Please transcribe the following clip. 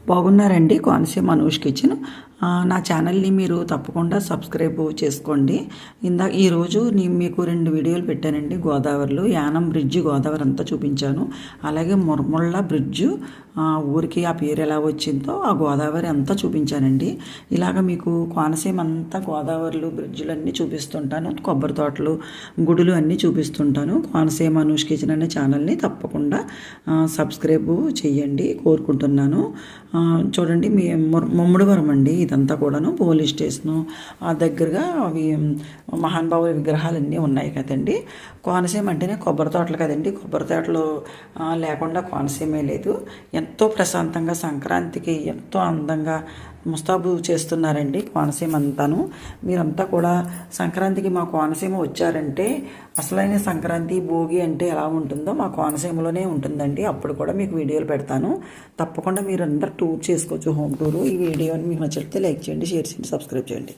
బాగున్నారండి. కోనసీమ అనూష్ కిచెన్. నా ఛానల్ని మీరు తప్పకుండా సబ్స్క్రైబ్ చేసుకోండి. ఈరోజు నేను మీకు 2 వీడియోలు పెట్టానండి. గోదావరిలో యానం బ్రిడ్జ్ గోదావరి అంతా చూపించాను. అలాగే మురముళ్ళ బ్రిడ్జు ఊరికి ఆ పేరు ఎలా వచ్చిందో ఆ గోదావరి అంతా చూపించానండి. ఇలాగ మీకు కోనసీమ అంతా గోదావరిలు బ్రిడ్జులు అన్నీ చూపిస్తుంటాను. కొబ్బరి తోటలు, గుడులు అన్నీ చూపిస్తుంటాను. కోనసీమ అనూష్ కిచెన్ అనే ఛానల్ని తప్పకుండా సబ్స్క్రైబ్ చేయండి కోరుకుంటున్నాను. చూడండి, ముమ్మడివరం అండి ఇదంతా కూడాను. పోలీస్ స్టేషను దగ్గరగా అవి మహానుభావుల విగ్రహాలన్నీ ఉన్నాయి కదండి. కోనసీమ అంటేనే కొబ్బరి తోటలు కదండి. కొబ్బరి తోటలు లేకుండా కోనసీమే లేదు. ఎంతో ప్రశాంతంగా సంక్రాంతికి ఎంతో అందంగా ముస్తాబు చేస్తున్నారండి కోనసీమ అంతాను. మీరంతా కూడా సంక్రాంతికి మా కోనసీమ వచ్చారంటే అసలైన సంక్రాంతి భోగి అంటే ఎలా ఉంటుందో మా కోనసీమలోనే ఉంటుందండి. అప్పుడు కూడా మీకు వీడియోలు పెడతాను. తప్పకుండా మీరు అందరు టూర్ చేసుకోవచ్చు, హోమ్ టూరు. ఈ వీడియోని మీకు నచ్చితే లైక్ చేయండి, షేర్ చేయండి, సబ్స్క్రైబ్ చేయండి.